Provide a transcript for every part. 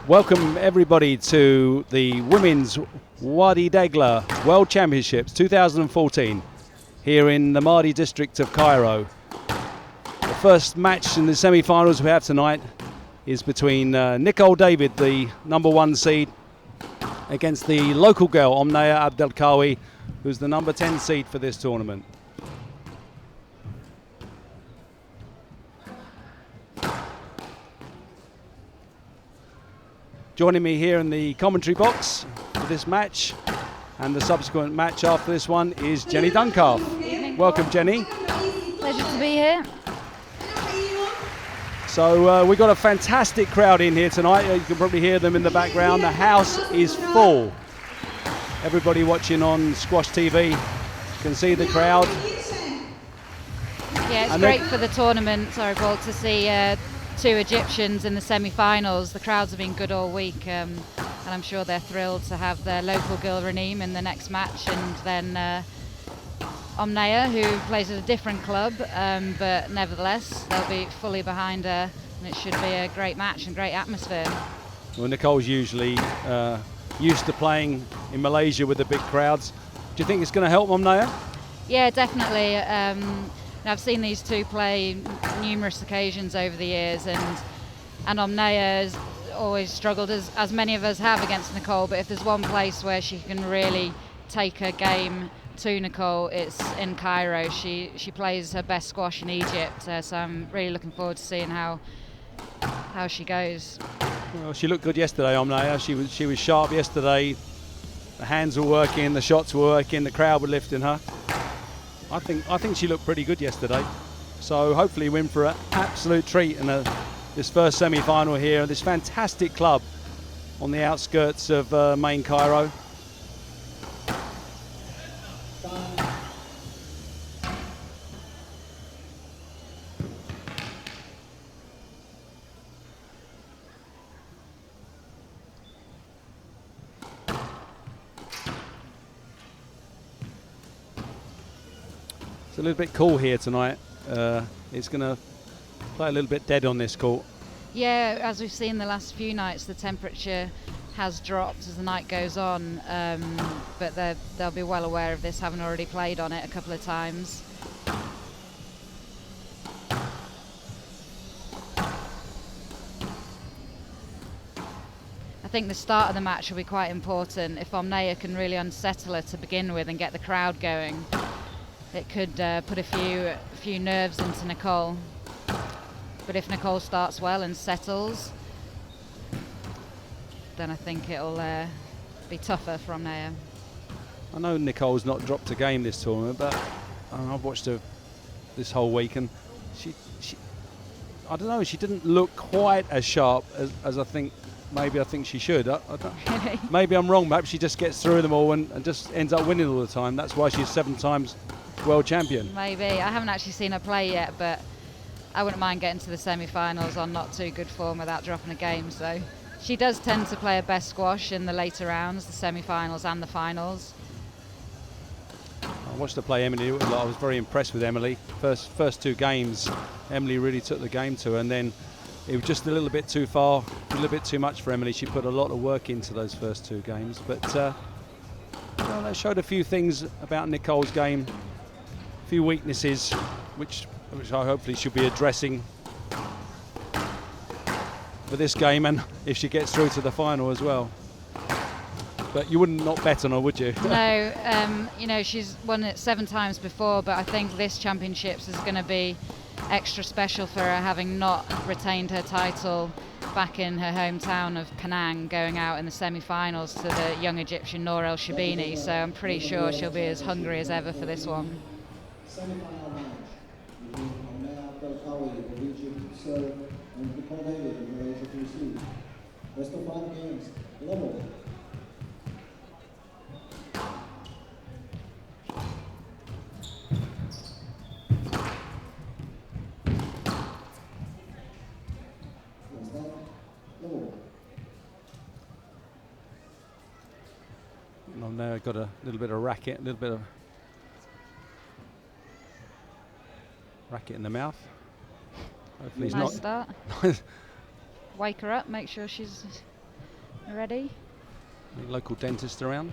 Welcome everybody to the Women's Wadi Degla World Championships 2014 here in the Mardi district of Cairo. The first match in the semi-finals we have tonight is between Nicole David, the number 1 seed, against the local girl Omnaya Abdel Kawy, who's the number 10 seed for this tournament. Joining me here in the commentary box for this match and the subsequent match after this one is Jenny Duncalf. Welcome, Jenny. Pleasure to be here. So we've got a fantastic crowd in here tonight. You can probably hear them in the background. The house is full. Everybody watching on Squash TV can see the crowd. Yeah, it's great for the tournament, sorry Paul, to see two Egyptians in the semi-finals. The crowds have been good all week, and I'm sure they're thrilled to have their local girl Raneem in the next match, and then Omnaya, who plays at a different club, but nevertheless they'll be fully behind her, and it should be a great match and great atmosphere. Well, Nicole's usually used to playing in Malaysia with the big crowds. Do you think it's going to help Omnaya? Yeah, definitely. I've seen these two play numerous occasions over the years, and Omnaya has always struggled, as many of us have, against Nicole, but if there's one place where she can really take her game to Nicole, it's in Cairo. She plays her best squash in Egypt, so I'm really looking forward to seeing how she goes. Well, she looked good yesterday, Omnaya. She was sharp yesterday. The hands were working, the shots were working, the crowd were lifting her. I think she looked pretty good yesterday. So hopefully we're in for an absolute treat in this first semi-final here at this fantastic club on the outskirts of main Cairo. It's a little bit cool here tonight. It's going to play a little bit dead on this court. Yeah, as we've seen the last few nights, the temperature has dropped as the night goes on, but they'll be well aware of this, having already played on it a couple of times. I think the start of the match will be quite important. If Omnaya can really unsettle her to begin with and get the crowd going, it could put a few nerves into Nicole. But if Nicole starts well and settles, then I think it'll be tougher for Omnaya. I know Nicole's not dropped a game this tournament, but I've watched her this whole week, and she I don't know, she didn't look quite as sharp as I think she should. I don't, maybe I'm wrong, perhaps she just gets through them all and just ends up winning all the time. That's why she's 7 times world champion. Maybe. I haven't actually seen her play yet, but I wouldn't mind getting to the semi-finals on not too good form without dropping a game. So she does tend to play her best squash in the later rounds, the semi-finals and the finals. I watched her play Emily. I was very impressed with Emily. First 2 games, Emily really took the game to her, and then it was just a little bit too far, a little bit too much for Emily. She put a lot of work into those first 2 games, but well, that showed a few things about Nicole's game, a few weaknesses, which I hopefully she'll be addressing for this game, and if she gets through to the final as well. But you wouldn't not bet on her, would you? No, you know, she's won it 7 times before, but I think this championships is going to be extra special for her, having not retained her title back in her hometown of Penang, going out in the semi-finals to the young Egyptian Nour El Shabini. So I'm pretty sure she'll be as hungry as ever for this one. Semi-final match between Kawy of Egypt to serve and Kawy of Malaysia to receive. Best of 5 games, level. And I've now got a little bit of racket, racket in the mouth. Hopefully he's Nice not. start. Wake her up, make sure she's ready. Local dentist around.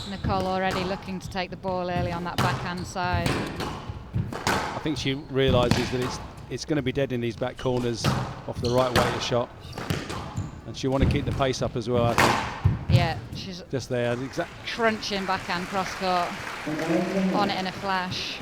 Nicole already looking to take the ball early on that backhand side. I think she realises that it's going to be dead in these back corners off the right weighted shot, and she want to keep the pace up as well. I think. Yeah, she's Just there, crunching backhand cross court on it in a flash.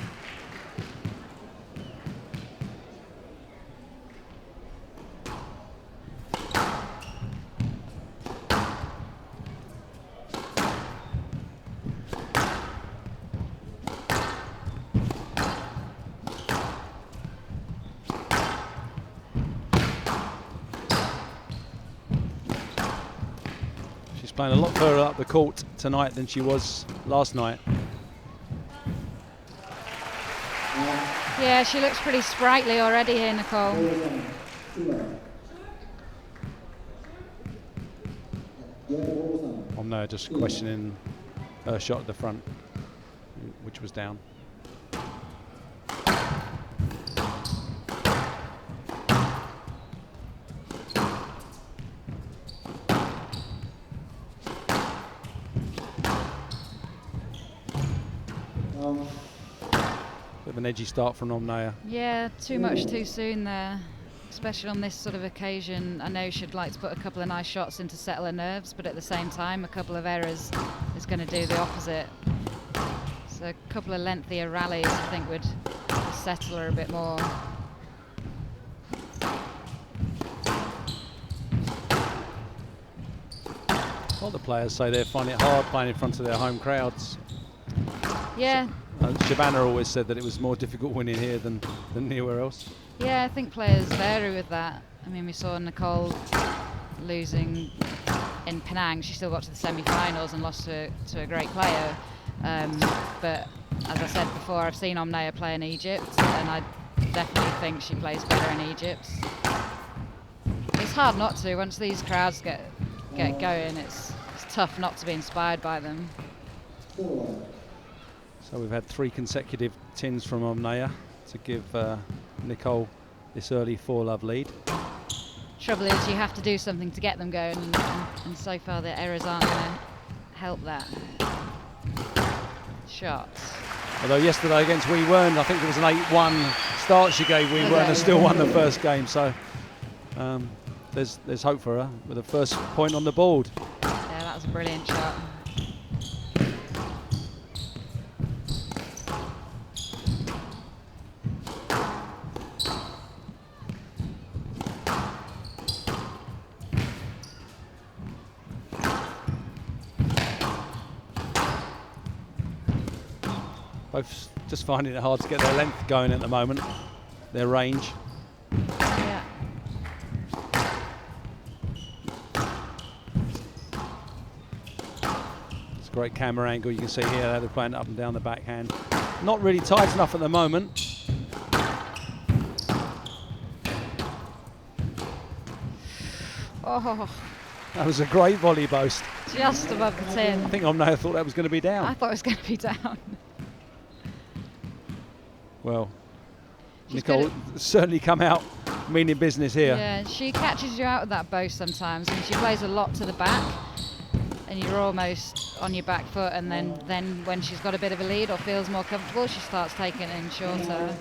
playing a lot further up the court tonight than she was last night. Yeah, she looks pretty sprightly already here, Nicole. I'm now just questioning her shot at the front, which was down. Bit of an edgy start from Omnaya. Yeah, too much too soon there, especially on this sort of occasion. I know she'd like to put a couple of nice shots in to settle her nerves, but at the same time, a couple of errors is going to do the opposite. So a couple of lengthier rallies, I think, would settle her a bit more. A lot of players say they find it hard playing in front of their home crowds. Yeah. Shabana always said that it was more difficult winning here than anywhere else. Yeah, I think players vary with that. I mean, we saw Nicole losing in Penang. She still got to the semi-finals and lost to a great player. But as I said before, I've seen Omnaya play in Egypt, and I definitely think she plays better in Egypt. It's hard not to. Once these crowds get going, it's tough not to be inspired by them. So we've had 3 consecutive tins from Omnaya to give Nicole this early 4-love lead. Trouble is, you have to do something to get them going, and so far the errors aren't going to help that. Shots. Although yesterday against We Weren't, I think it was an 8-1 start she gave We Weren't and still won the first game. So there's hope for her with the first point on the board. Yeah, that was a brilliant shot. Both just finding it hard to get their length going at the moment, their range. Yeah. It's a great camera angle. You can see here they're playing up and down the backhand. Not really tight enough at the moment. Oh, That was a great volley boast. just above the tin. I think Omnaya thought that was going to be down. I thought it was going to be down. Well, She's Nicole good certainly come out meaning business here. Yeah, she catches you out with that boast sometimes, and she plays a lot to the back, and you're almost on your back foot, and then when she's got a bit of a lead or feels more comfortable, she starts taking it in shorter.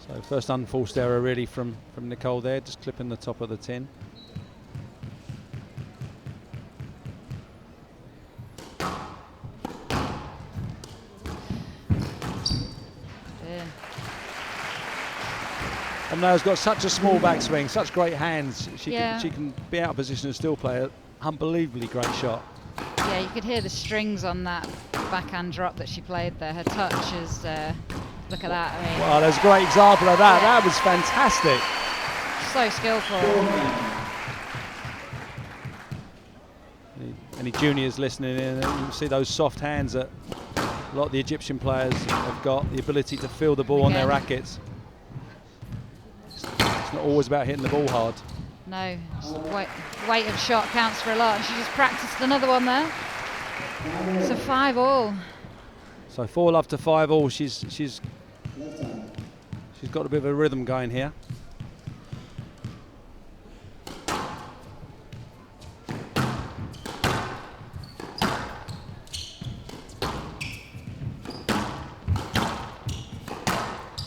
So first unforced error really from Nicole there, just clipping the top of the tin. Omnaya's got such a small backswing, such great hands. She can be out of position and still play an unbelievably great shot. Yeah, you could hear the strings on that backhand drop that she played there. Her touch is, look at that. I mean, Wow, there's a great example of that. Yeah. That was fantastic. So skillful. Any juniors listening in, you see those soft hands that a lot of the Egyptian players have got, the ability to feel the ball on their rackets. It's not always about hitting the ball hard. No, weight of shot counts for a lot. And she just practiced another one there. So 5-all. So 4-love to 5-all. She's got a bit of a rhythm going here.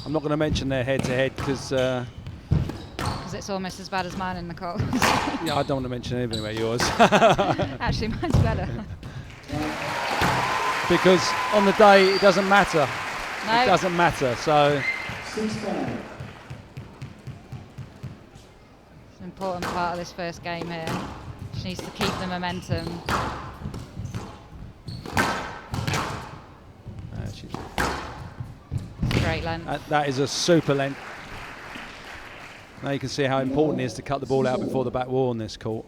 I'm not going to mention their head-to-head because it's almost as bad as mine and Nicole. yeah, I don't want to mention anything about yours. Actually, mine's better. Because on the day it doesn't matter. No. It doesn't matter. So it's an important part of this first game here. She needs to keep the momentum. Great length. That is a super length. Now you can see how important it is to cut the ball out before the back wall on this court.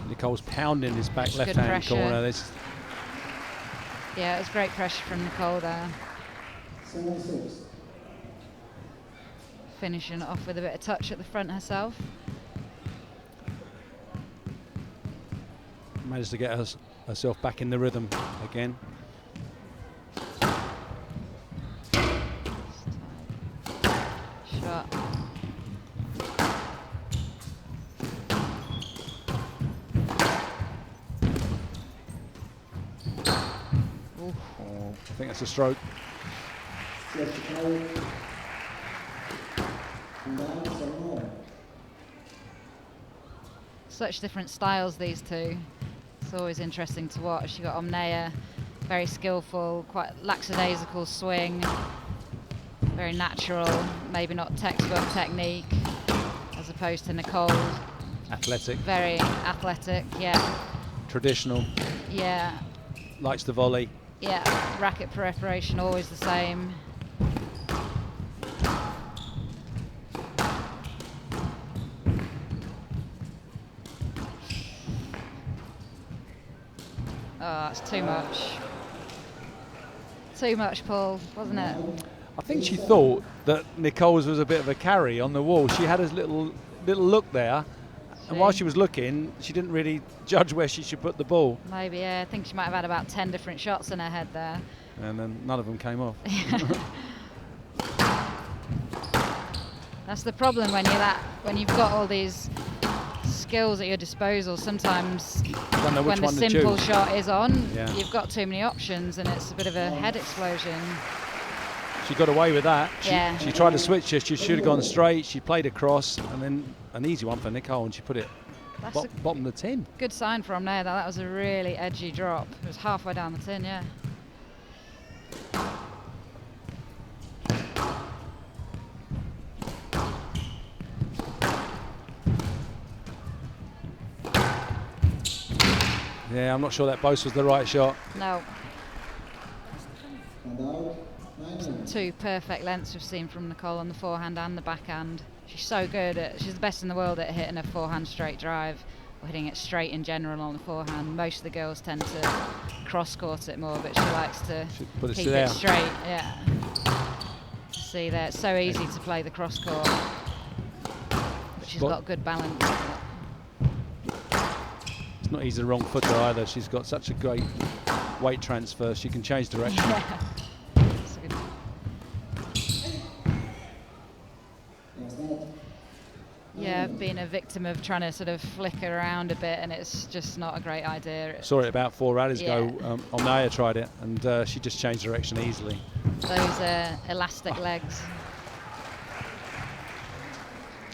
Nicole's pounding his back left-hand corner. Yeah, it was great pressure from Nicole there. 76. Finishing it off with a bit of touch at the front herself. Managed to get herself back in the rhythm again. Shot. I think that's a stroke. Such different styles, these two. It's always interesting to watch. You got Omnaya, very skillful, quite lackadaisical swing, very natural, maybe not textbook technique, as opposed to Nicole. Athletic. Very athletic, yeah. Traditional. Yeah. Likes to volley. Yeah, racket preparation always the same. Too much. Too much, Paul, wasn't it? I think she thought that Nicole's was a bit of a carry on the wall. She had a little look there, and while she was looking, she didn't really judge where she should put the ball. Maybe, yeah. I think she might have had about 10 different shots in her head there. And then none of them came off. That's the problem when you've got all these skills at your disposal. Sometimes Don't know which when the one to simple choose. shot is on, Yeah. you've got too many options and it's a bit of a head explosion. She got away with that. Yeah. She tried to switch it. She should have gone straight. She played across, and then an easy one for Nicole, and she put it That's a bottom of the tin. good sign from there. That was a really edgy drop. It was halfway down the tin, yeah. Yeah, I'm not sure that both was the right shot. No, And out, 9. two perfect lengths we've seen from Nicole on the forehand and the backhand. She's so good she's the best in the world at hitting a forehand straight drive, or hitting it straight in general on the forehand. Most of the girls tend to cross court it more, but she likes to Should put it keep there. it straight. Yeah. See there, it's so easy to play the cross court, but she's got good balance. It's not easy the wrong footer either. She's got such a great weight transfer. She can change direction. Yeah. It's a good- Next net. Yeah, I've been a victim of trying to sort of flicker around a bit, and it's just not a great idea. Saw it about 4 rallies Yeah. ago. Omnaya tried it, and she just changed direction easily. Those elastic legs.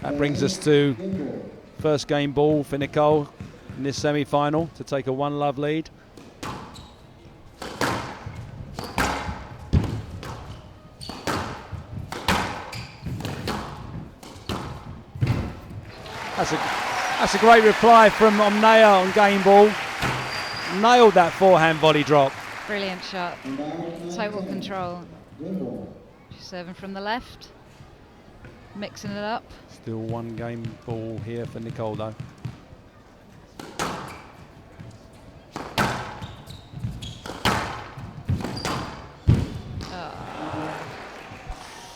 That brings us to Game ball. first game ball for Nicole in this semi-final to take a 1-love lead. That's a great reply from Omnaya on game ball. Nailed that forehand volley drop. Brilliant shot. And out, 9, Total 10. control. Game ball. She's serving from the left. Mixing it up. Still one game ball here for Nicole though. Oh,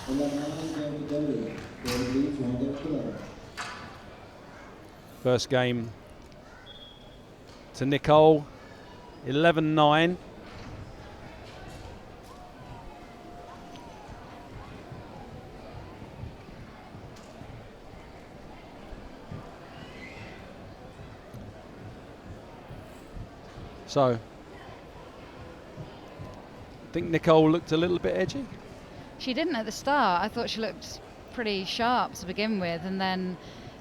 11-9 game to Kawy. Kawy leads 1-11. First game to Nicole, 11-9. So, I think Nicole looked a little bit edgy. she didn't at the start. I thought she looked pretty sharp to begin with, and then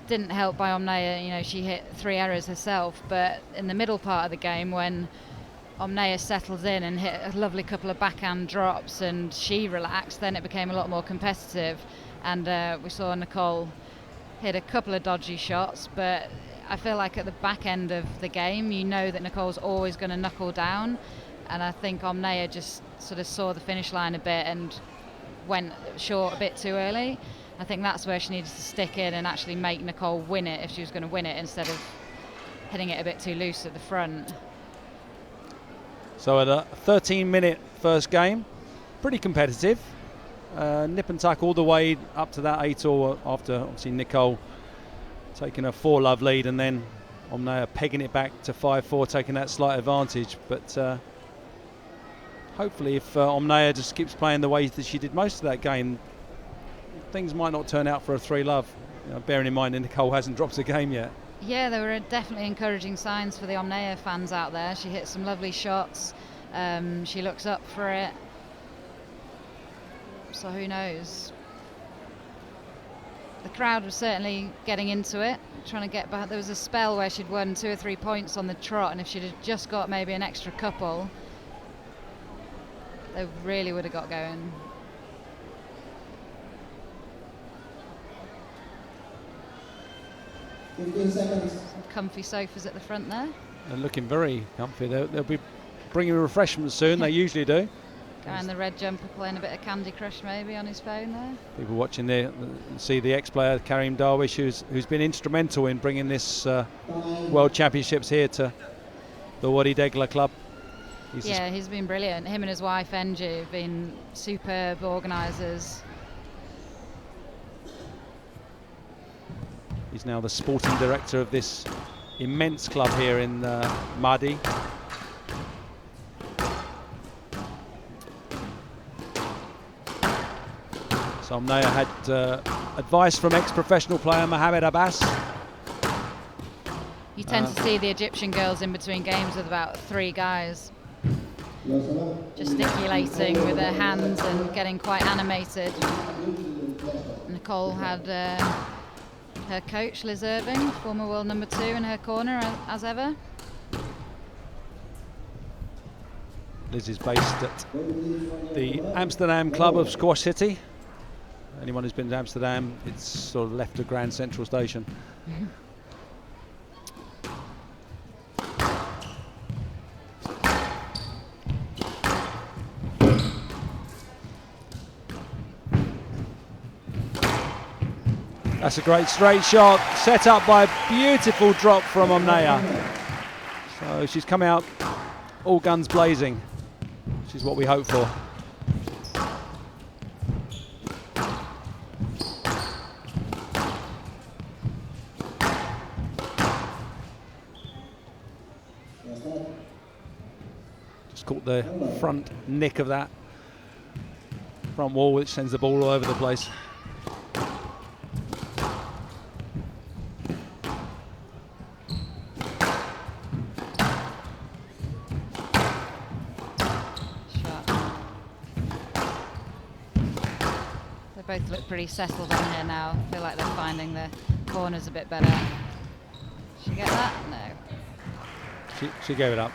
didn't help by Omnaya. You know, she hit 3 errors herself, but in the middle part of the game, when Omnaya settled in and hit a lovely couple of backhand drops and she relaxed, then it became a lot more competitive, and we saw Nicole hit a couple of dodgy shots, but I feel like at the back end of the game, you know that Nicole's always going to knuckle down, and I think Omnaya just sort of saw the finish line a bit and went short a bit too early. I think that's where she needed to stick in and actually make Nicole win it if she was going to win it, instead of hitting it a bit too loose at the front. So at a 13-minute first game, pretty competitive. Nip and tuck all the way up to that 8-all after obviously Nicole taking a 4-love lead, and then Omnaya pegging it back to 5-4, taking that slight advantage. But hopefully if Omnaya just keeps playing the way that she did most of that game, things might not turn out for a 3-love. You know, bearing in mind that Nicole hasn't dropped a game yet. Yeah, there were definitely encouraging signs for the Omnaya fans out there. She hit some lovely shots. She looks up for it. So who knows? The crowd was certainly getting into it, trying to get back. There was a spell where she'd won 2 or 3 points on the trot, and if she'd have just got maybe an extra couple, they really would have got going. Comfy sofas at the front there. They're looking very comfy. They'll be bringing refreshments soon. They usually do. Guy in the red jumper playing a bit of Candy Crush maybe on his phone there. People watching there see the ex-player Karim Darwish, who's been instrumental in bringing this World Championships here to the Wadi Degla Club. He's been brilliant. Him and his wife Engie have been superb organisers. He's now the sporting director of this immense club here in Madi. So Omnaya had advice from ex-professional player Mohamed Abbas. You tend to see the Egyptian girls in between games with about 3 guys, gesticulating with their hands and getting quite animated. Nicole had her coach Liz Irving, former world number 2, in her corner as ever. Liz is based at the Amsterdam club of Squash City. Anyone who's been to Amsterdam, it's sort of left of Grand Central Station. That's a great straight shot, set up by a beautiful drop from Omnaya. So she's come out all guns blazing, which is what we hope for. Just caught the front nick of that front wall, which sends the ball all over the place. Both look pretty settled on here now. I feel like they're finding the corners a bit better. She get that? No. She gave it up.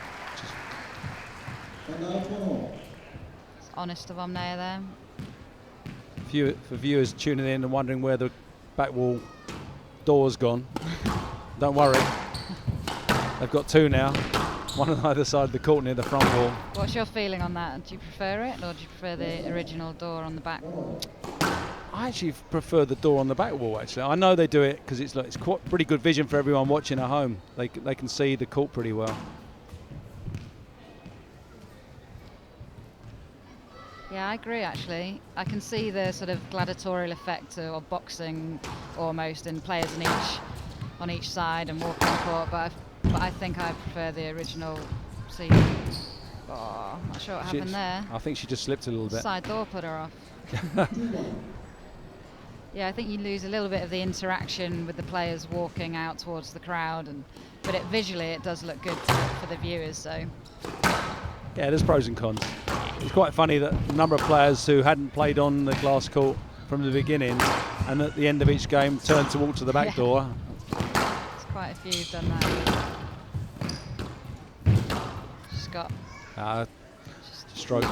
It's honest of Omnaya there. For viewers tuning in and wondering where the back wall door's gone, don't worry. They've got 2 now. One on either side of the court near the front wall. What's your feeling on that? Do you prefer it, or do you prefer the original door on the back wall? I actually prefer the door on the back wall, actually. I know they do it because it's quite pretty good vision for everyone watching at home. They can see the court pretty well. Yeah, I agree, actually. I can see the sort of gladiatorial effect of boxing almost, and players on each side and walking the court, but I think I prefer the original seat. Oh, I'm not sure what happened there. I think she just slipped a little bit. Side door put her off. Yeah, I think you lose a little bit of the interaction with the players walking out towards the crowd, but visually it does look good for the viewers. So yeah, there's pros and cons. It's quite funny that a number of players who hadn't played on the glass court from the beginning, and at the end of each game, turned to walk to the back door. There's quite a few who've done that. Just got stroke.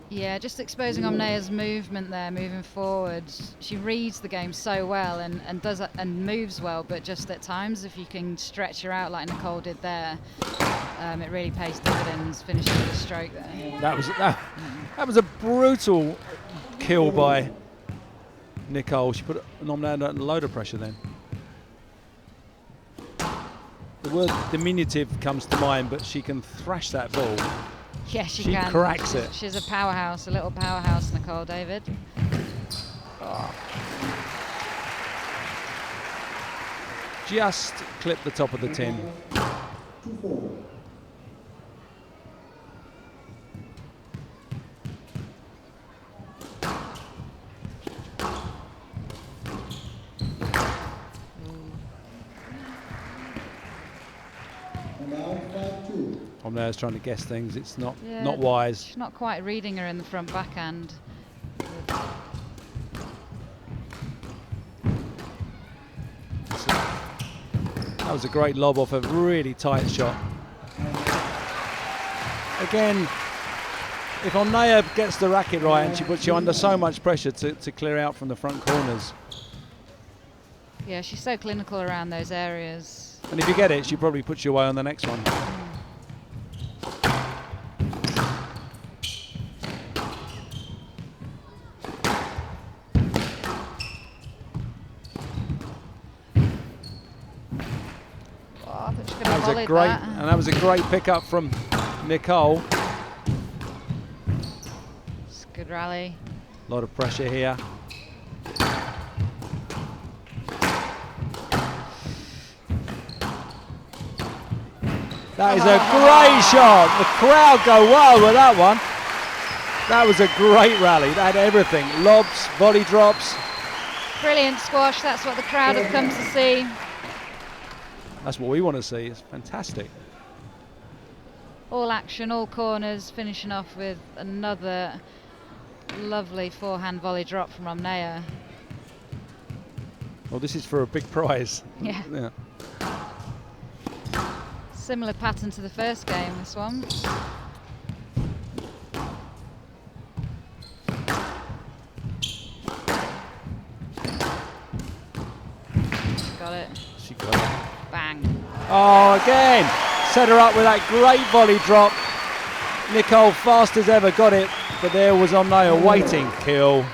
Yeah, just exposing Omnaya's movement there, moving forward. She reads the game so well and does and moves well, but just at times, if you can stretch her out like Nicole did there, it really pays dividends. Finishing with a stroke there. That was a brutal kill by Nicole. She put Omnaya under a load of pressure then. The word diminutive comes to mind, but she can thrash that ball. Yeah, she can. She cracks it. She's a powerhouse, a little powerhouse, Nicole David. Oh. Just clipped the top of the tin. Omnaya's trying to guess things. It's not wise. She's not quite reading her in the front backhand. That was a great lob off a really tight shot. Again, if Omnaya gets the racket right, and she puts you under so much pressure to clear out from the front corners. Yeah, she's so clinical around those areas. And if you get it, she probably puts you away on the next one. That was a great pickup from Nicole. Good rally. A lot of pressure here. That is a great shot. The crowd go wild with that one. That was a great rally. That had everything. Lobs, volley drops. Brilliant squash. That's what the crowd have come to see. That's what we want to see. It's fantastic. All action, all corners, finishing off with another lovely forehand volley drop from Omnea. Well, this is for a big prize. Yeah. Similar pattern to the first game, this one. Got it. She got it. Bang. Oh, again. Set her up with that great volley drop. Nicole, fast as ever, got it. But there was Omnea waiting. Kill.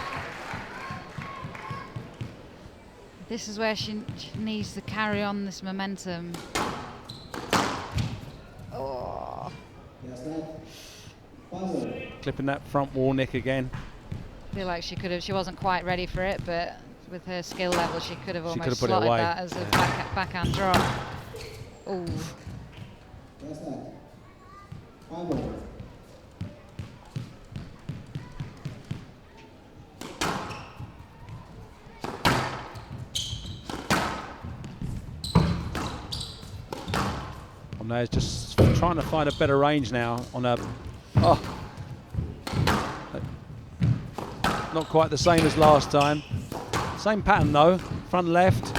This is where she needs to carry on this momentum. Oh. Clipping that front wall nick again. I feel like she wasn't quite ready for it, but with her skill level, she could have She almost could have put it slotted away. that as a backhand drop. Ooh. Omnea's just trying to find a better range now on her. Oh. Not quite the same as last time. Same pattern though. Front left.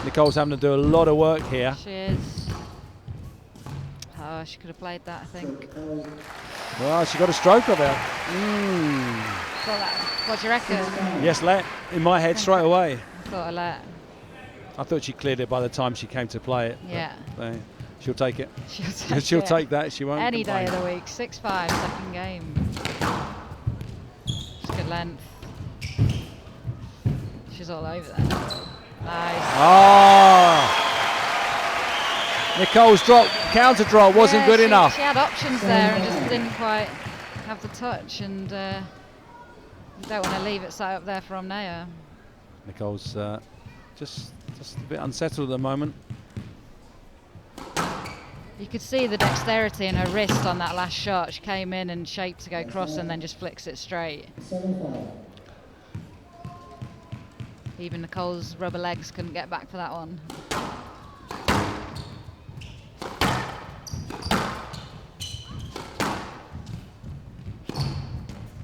Nicole's having to do a lot of work here. She is. Oh, she could have played that, I think. Well, she got a stroke of it. What do you reckon? Yes, let. In my head straight away. I thought I let. I thought she cleared it by the time she came to play it. Yeah. She'll take it. She'll Take that. She won't any complain. day of the week. 6-5, second game. Just good length. She's all over that. Nice. Oh! Nicole's counter drop wasn't good enough. She had options there and just didn't quite have the touch, and you don't want to leave it sat up there for Omnea. Nicole's just a bit unsettled at the moment. You could see the dexterity in her wrist on that last shot. She came in and shaped to go cross and then just flicks it straight. Even Nicole's rubber legs couldn't get back for that one.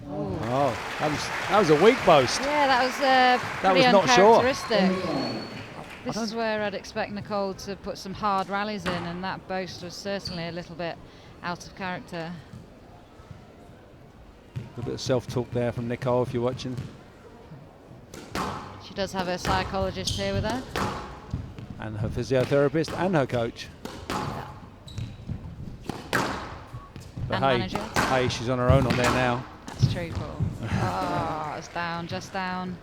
Oh, that was a weak boast. Yeah, that was pretty was not sure. uncharacteristic. This is where I'd expect Nicole to put some hard rallies in, and that boast was certainly a little bit out of character. A bit of self-talk there from Nicole if you're watching. She does have her psychologist here with her. And her physiotherapist and her coach. But And manager. hey, she's on her own on there now. That's true, Paul. Oh, it's down, just down.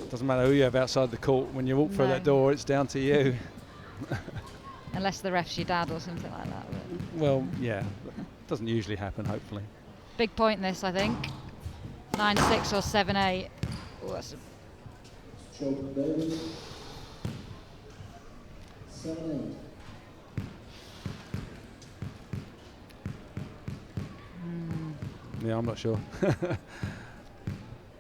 Doesn't matter who you have outside the court. When you walk through that door, it's down to you. Unless the ref's your dad or something like that. But Well, yeah. Doesn't usually happen, hopefully. big point this, I think. 9-6 or 7-8. Oh, that's a Choke Davis. 7-8. Yeah, I'm not sure.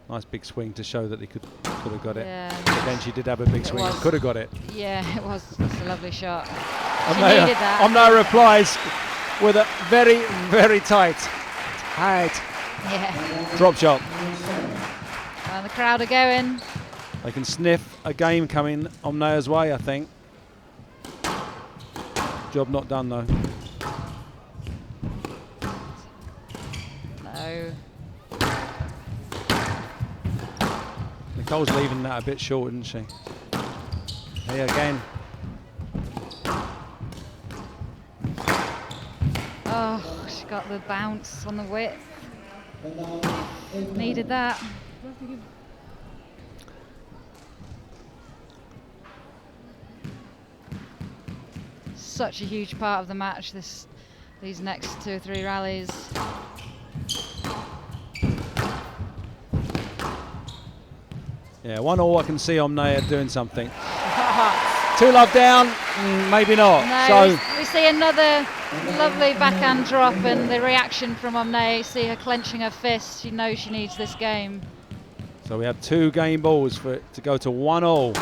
Nice big swing to show that he could have got it. Yeah. But then she did have a big swing. was. Could have got it. Yeah, it was. It's a lovely shot. She Omnea- needed that. Omnea replies with a very, very tight Yeah. drop shot. And the crowd are going. They can sniff a game coming Omnea's way, I think. Job not done though. No. Nicole's leaving that a bit short, isn't she? Here again. Oh, she got the bounce on the width. Needed that. such a huge part of the match. These next 2 or 3 rallies. Yeah, 1-1. I can see Omnaya doing something. 2 love down, maybe not. No, So we see another lovely backhand drop, and the reaction from Omnaya. See her clenching her fist. She knows she needs this game. So we have 2 game balls for it to go to 1-1.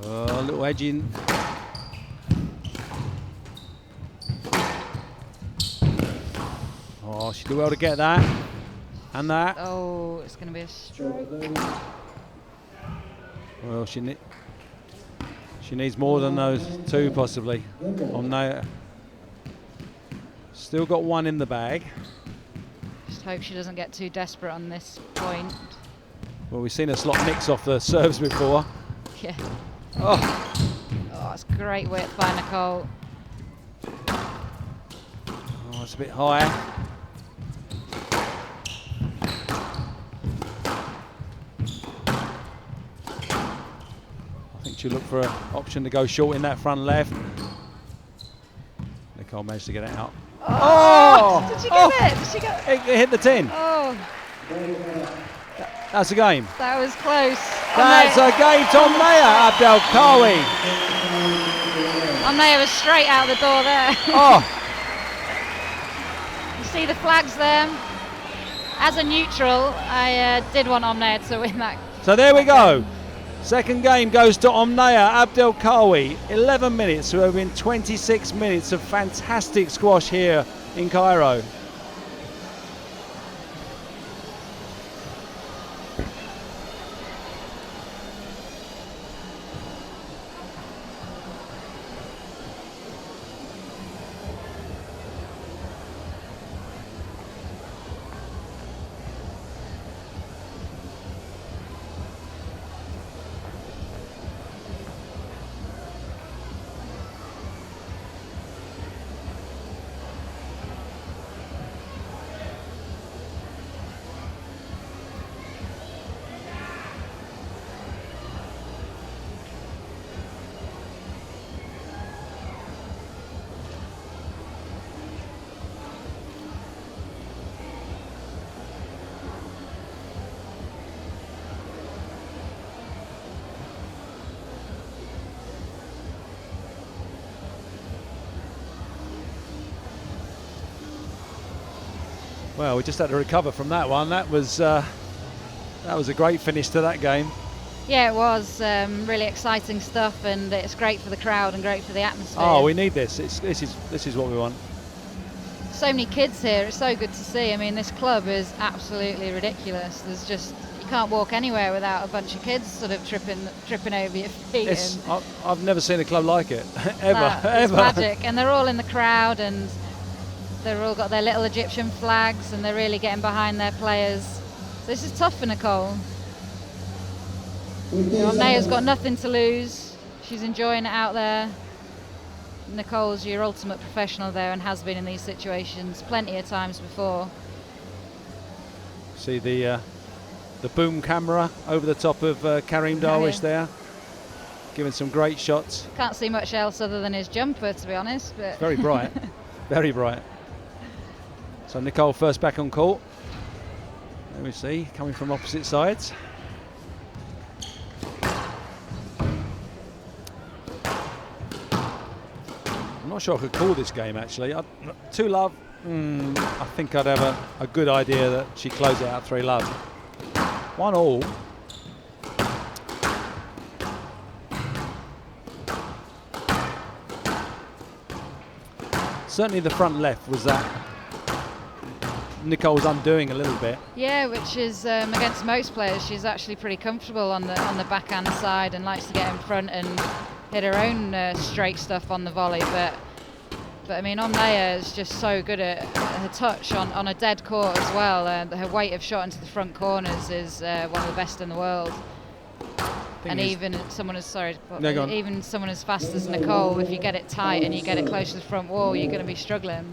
A little edging. Oh, she did well to get that. And that. Oh, it's going to be a stroke. Well, she needs more than those 2, possibly. Omnaya still got 1 in the bag. Just hope she doesn't get too desperate on this point. Well, we've seen her slot mix off the serves before. Yeah. Oh, Oh, it's great width by Nicole. oh, it's a bit high. I think she'll look for an option to go short in that front left. Nicole managed to get it out. Oh! Did she get it? Did she get It hit the tin. Oh, That's a game. that was close. That's a game to Omnaya Abdel Kawy. Omnaya was straight out the door there. Oh, You see the flags there? As a neutral, I did want Omnaya to win that. so there we go. Second game goes to Omnaya Abdel Kawy. 11 minutes. So there have been 26 minutes of fantastic squash here in Cairo. Well, we just had to recover from that one. That was a great finish to that game. Yeah, it was really exciting stuff, and it's great for the crowd and great for the atmosphere. Oh, we need this. This is what we want. So many kids here. It's so good to see. I mean, this club is absolutely ridiculous. There's just, you can't walk anywhere without a bunch of kids sort of tripping over your feet. I've never seen a club like it ever. It's magic, and they're all in the crowd, and they've all got their little Egyptian flags, and they're really getting behind their players. So this is tough for Nicole. Omnaya's got nothing to lose. She's enjoying it out there. Nicole's your ultimate professional there, and has been in these situations plenty of times before. See the boom camera over the top of Kareem Darwish there, giving some great shots. Can't see much else other than his jumper, to be honest. But It's very bright, very bright. So Nicole first back on court. There we see, coming from opposite sides. I'm not sure I could call this game actually. 2 love, I think I'd have a good idea that she closed it out 3 love. 1-1. Certainly the front left was that Nicole's undoing a little bit. yeah, which is against most players, she's actually pretty comfortable on the backhand side and likes to get in front and hit her own straight stuff on the volley. But I mean, Omnaya is just so good at her touch on a dead court as well. Her weight of shot into the front corners is one of the best in the world. And even someone as even someone as fast as Nicole, if you get it tight and you get it close to the front wall, you're going to be struggling.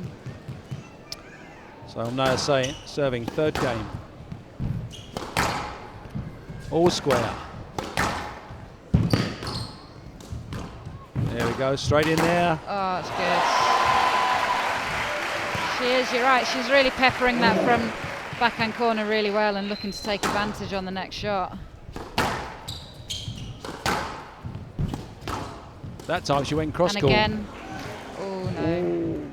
So now serving third game. All square. There we go, straight in there. Oh, it's good. She is, you're right, she's really peppering that from backhand corner really well and looking to take advantage on the next shot. That time she went cross And court. again, oh no. Ooh,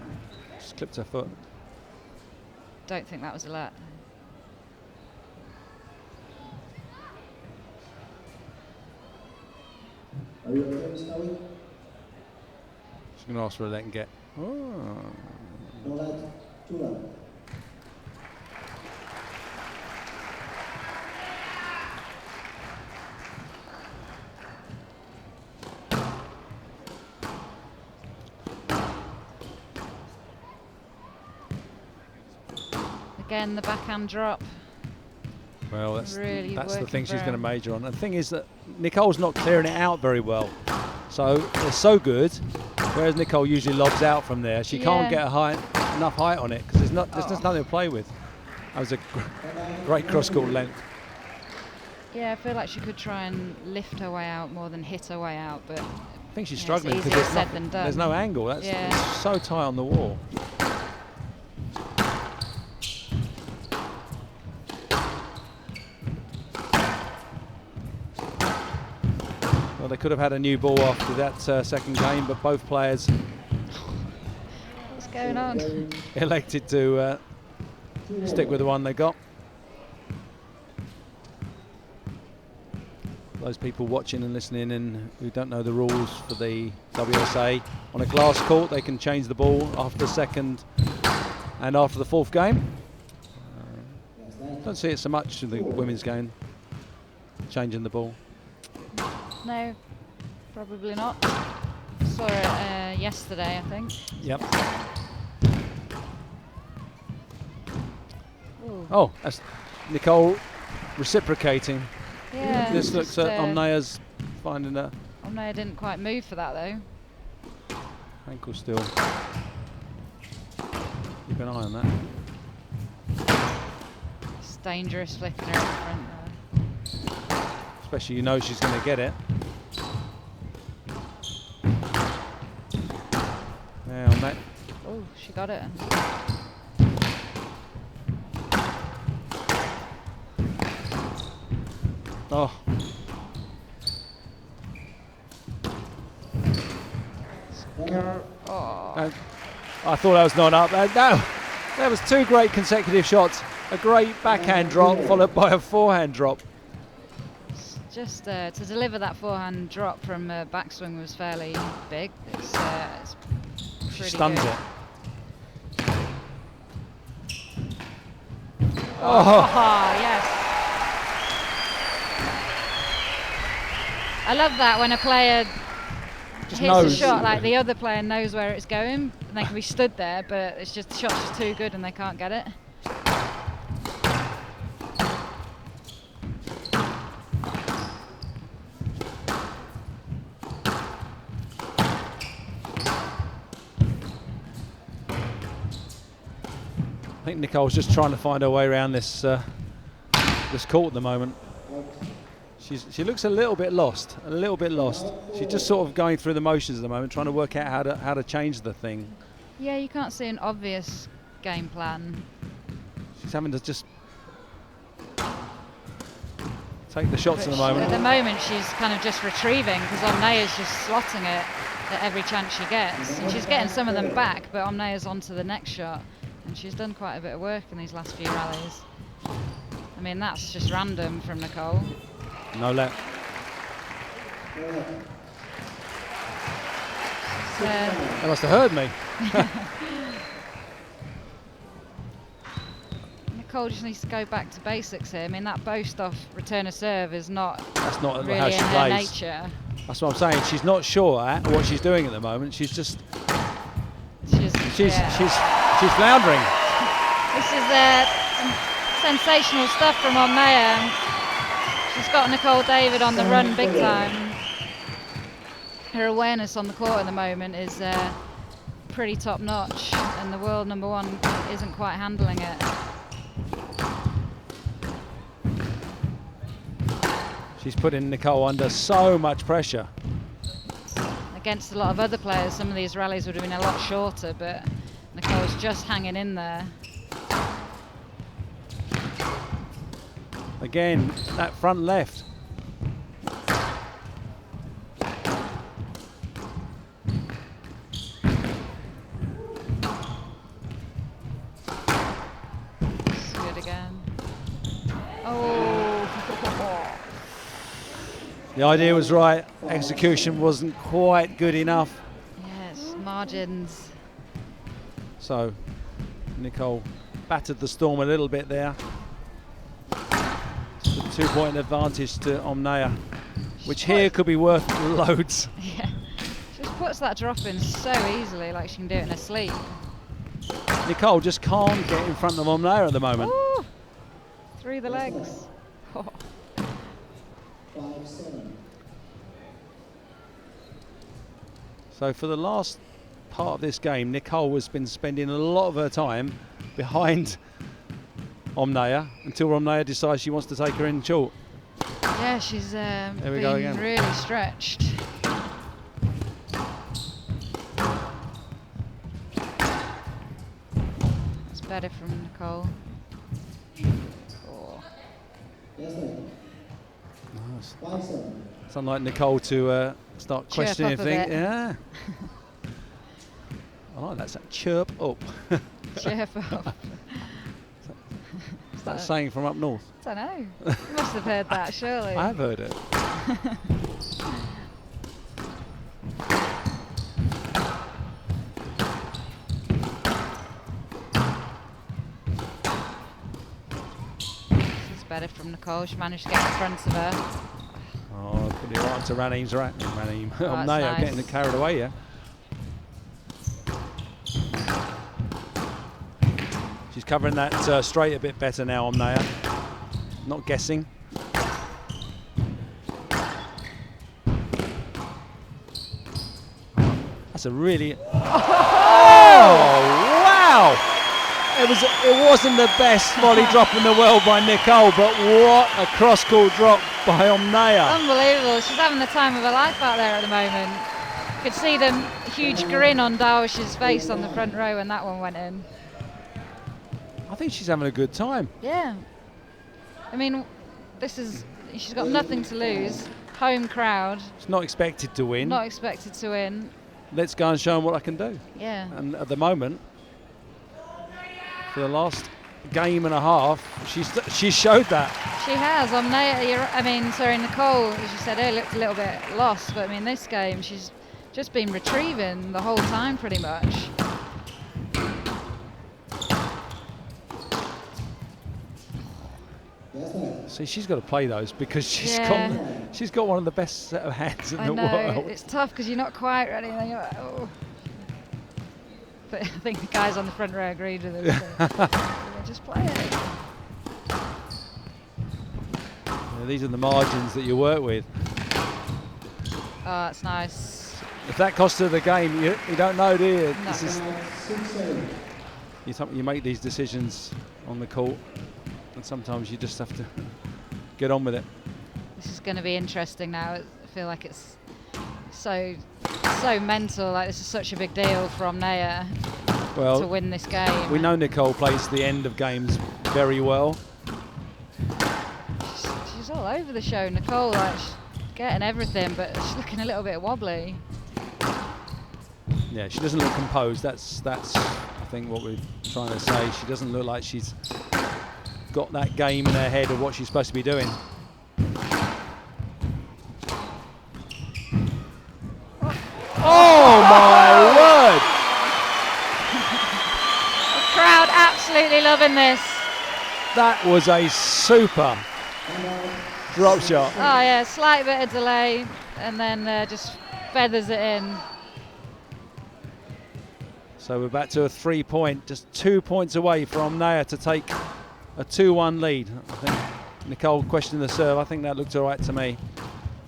just clipped her foot. Don't think that was a let. Are you okay, Miss Kawy? She's going to ask for a let and get. Oh. No let, 2 let. Again, the backhand drop. Well, that's Really the working thing for she's going to her. major on. And the thing is that Nicole's not clearing it out very well. So it's so good, whereas Nicole usually lobs out from there. She can't Yeah. get enough height on it because there's just nothing to play with. That was a great cross-court length. Yeah, I feel like she could try and lift her way out more than hit her way out, but I think she's Yeah, struggling it's because easier said than done. there's no angle. That's Yeah. it's so tight on the wall. Well, they could have had a new ball after that second game, but both players what's going on? elected to stick with the one they got. Those people watching and listening and who don't know the rules for the WSA, on a glass court they can change the ball after the second and after the fourth game. Don't see it so much in the women's game, changing the ball. No, probably not. Saw it yesterday, I think. Yep. Ooh. Oh, that's Nicole reciprocating. Yeah. This looks just, at Omnea's finding a Omnea didn't quite move for that though. ankle still. Keep an eye on that. It's dangerous flicking her in front there. Especially you know she's going to get it. Now that Oh, she got it. oh. Oh. I thought that was not up. No, that was two great consecutive shots. A great backhand drop followed by a forehand drop. Just to deliver that forehand drop from backswing was fairly big. It's She pretty stuns good. it. Oh, yes. I love that when a player Just hits knows. a shot, like the other player knows where it's going, and they can be stood there, but it's just the shot's just too good and they can't get it. I think Nicole's just trying to find her way around this this court at the moment. She looks a little bit lost, She's just sort of going through the motions at the moment, trying to work out how to change the thing. Yeah, you can't see an obvious game plan. She's having to just take the shots at the At moment. the moment, she's kind of just retrieving because Omnea's just slotting it at every chance she gets. And she's getting some of them back, but Omnea's on to the next shot. And she's done quite a bit of work in these last few rallies. I mean, that's just random from Nicole. No let. They must have heard me. Nicole just needs to go back to basics here. I mean, that boast off return of serve is not That's not really how in she her plays. nature. That's what I'm saying. She's not sure at what she's doing at the moment. She's just she's floundering. This is some sensational stuff from Omnea. She's got Nicole David on the run big time. Her awareness on the court at the moment is pretty top notch, and the world number one isn't quite handling it. She's putting Nicole under so much pressure. Against a lot of other players, some of these rallies would have been a lot shorter, but Nicole's just hanging in there. Again, that front left. It's good again. Oh. The idea was right, execution wasn't quite good enough. Yes, margins. So Nicole battered the storm a little bit there. It's a 2-point advantage to Omnaya, which here could be worth loads. Yeah, she just puts that drop in so easily, like she can do it in her sleep. Nicole just can't get in front of Omnaya at the moment. Ooh, through the legs. Oh. 5-7. So for the last part of this game, Nicole has been spending a lot of her time behind Omnaya until Omnaya decides she wants to take her in short. Yeah, she's we go been again. really stretched. That's better from Nicole. Oh. Yes, ma'am. Nice. 5-7. It's unlike Nicole to start Chirp questioning up a things. bit. Yeah. I like that. Chirp up. Chirp up. Is that saying from up north? I don't know. You must have heard that, surely. I have heard it. This is better from Nicole. She managed to get in front of her. Oh, put it right onto Ranim's right. Ranim. Oh, Omnaya that's nice. getting it carried away, yeah. She's covering that straight a bit better now, Omnaya. Not guessing. That's a really... Oh, wow! It wasn't the best volley drop in the world by Nicole, but what a cross-court drop by Omnaya. Unbelievable. She's having the time of her life out there at the moment. You could see the huge grin on Darwish's face on the front row when that one went in. I think she's having a good time. Yeah. I mean, she's got nothing to lose. Home crowd, She's not expected to win. not expected to win. Let's go and show them what I can do. Yeah. And at the moment, for the last game and a half, she's showed that. She has. Nicole, as you said earlier, looked a little bit lost, but I mean, this game, she's just been retrieving the whole time pretty much. Yes, ma'am. See, she's got to play those because she's Yeah. got one of the best set of hands in I the know, world. it's tough because you're not quite ready. And then you're like, oh. But I think the guys on the front row agreed with it. So just play it. Yeah, these are the margins that you work with. Oh, that's nice. If that costs her the game, you don't know, do you? No. This is, 6-8. you make these decisions on the court, and sometimes you just have to get on with it. This is going to be interesting now. I feel like it's so mental. Like, this is such a big deal for Omnaya to Well, win this game. we know Nicole plays the end of games very well. She's all over the show, Nicole. Like, she's getting everything, but she's looking a little bit wobbly. Yeah, she doesn't look composed. That's I think what we're trying to say. She doesn't look like she's got that game in her head of what she's supposed to be doing. Oh my word! The crowd absolutely loving this. That was a super drop shot. Oh yeah, slight bit of delay, and then just feathers it in. So we're back to a 3-point, just 2 points away from Naya to take a 2-1 lead. I think Nicole questioned the serve. I think that looked all right to me.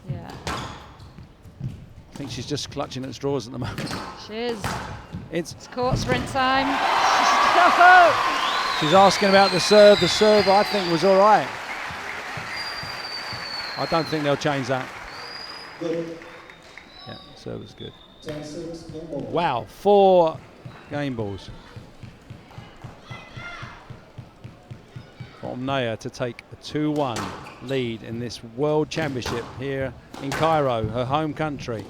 Yeah. I think she's just clutching at straws at the moment. She is. It's court sprint time. She's asking about the serve. The serve, I think, was all right. I don't think they'll change that. Good. Yeah, serve was good. 10-6, game ball. Wow, 4 game balls. For Omnaya to take a 2-1 lead in this World Championship here in Cairo, her home country.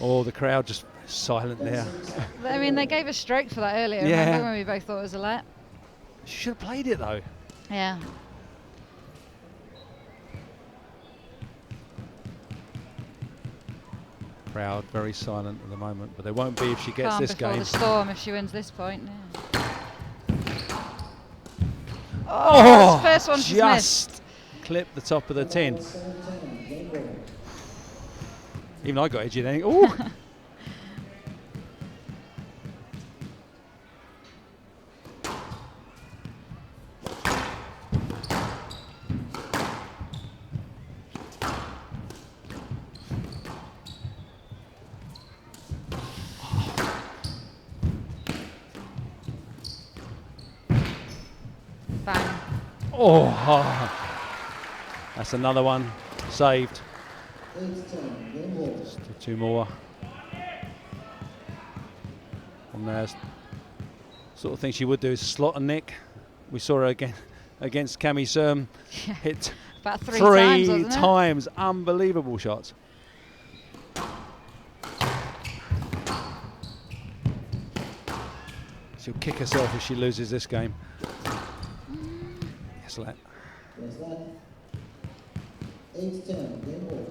Oh, the crowd just silent there. I mean, they gave a stroke for that earlier. Yeah. Remember when we both thought it was a let? She should have played it though. Yeah. Crowd very silent at the moment, but they won't be if she gets Calm this before game. the storm if she wins this point. Yeah. Oh, First one she's missed. just clipped the top of the tin. 7-10, game ball. Even I got edgy then. Ooh. Bang. Oh, that's another one saved. 8-10, game ball. Still 2 more. On there, sort of thing she would do is slot and nick. We saw her again against Kawy Yeah. hit About 3 3 times, wasn't it? times. Unbelievable shots. She'll kick herself if she loses this game. Yes, let. Yes, that. 8-10, game ball.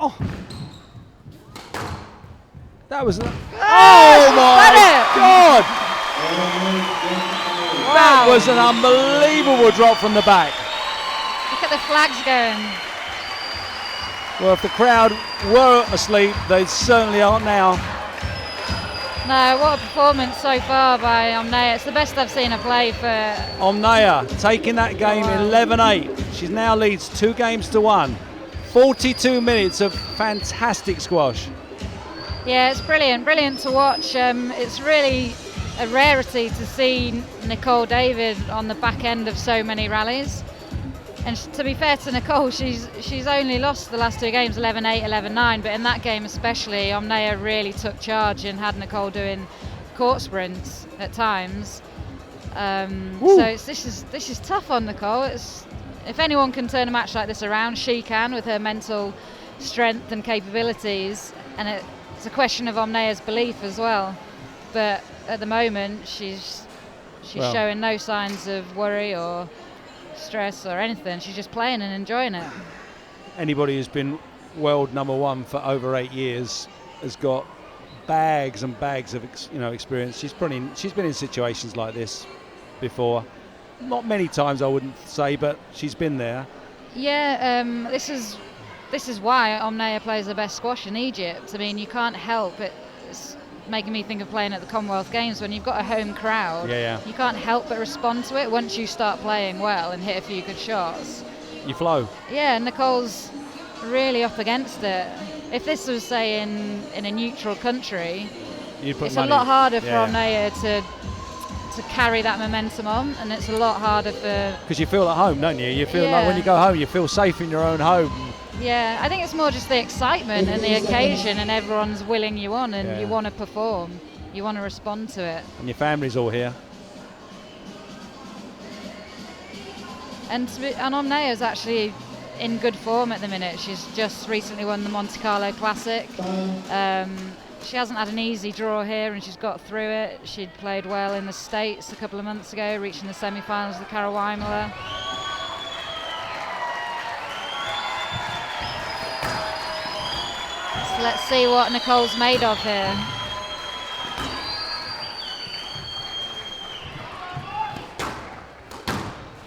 Oh, that was. Oh she's my done it! God! Wow. That was an unbelievable drop from the back. Look at the flags going. Well, if the crowd were asleep, they certainly aren't now. No, what a performance so far by Omnaya. It's the best I've seen her play for. Omnaya taking that game Wow. 11-8. She now leads 2 games to 1. 42 minutes of fantastic squash. Yeah, it's brilliant to watch. It's really a rarity to see Nicole David on the back end of so many rallies. And to be fair to Nicole, she's only lost the last 2 games, 11-8, 11-9. But in that game especially, Omnaya really took charge and had Nicole doing court sprints at times. So this is tough on Nicole. If anyone can turn a match like this around, she can, with her mental strength and capabilities. And it's a question of Omnaya's belief as well. But at the moment, she's Well, showing no signs of worry or stress or anything. She's just playing and enjoying it. Anybody who's been world #1 for over 8 years has got bags and bags of experience. She's been in situations like this before. Not many times, I wouldn't say, but she's been there. Yeah, this is why Omnaya plays the best squash in Egypt. I mean, you can't help it. It's making me think of playing at the Commonwealth Games when you've got a home crowd. Yeah. You can't help but respond to it once you start playing well and hit a few good shots. You flow. Yeah, Nicole's really up against it. If this was, say, in a neutral country, You'd put it's money. a lot harder for Yeah. Omnaya to carry that momentum on, and it's a lot harder for. Because you feel at home, don't you? You feel like Yeah. when you go home, you feel safe in your own home. Yeah, I think it's more just the excitement and the occasion, and everyone's willing you on, and Yeah. you want to perform, you want to respond to it. And your family's all here. And Omnaya's actually in good form at the minute. She's just recently won the Monte Carlo Classic. She hasn't had an easy draw here, and she's got through it. She'd played well in the States a couple of months ago, reaching the semi-finals of the Karawimala. let's see what Nicole's made of here.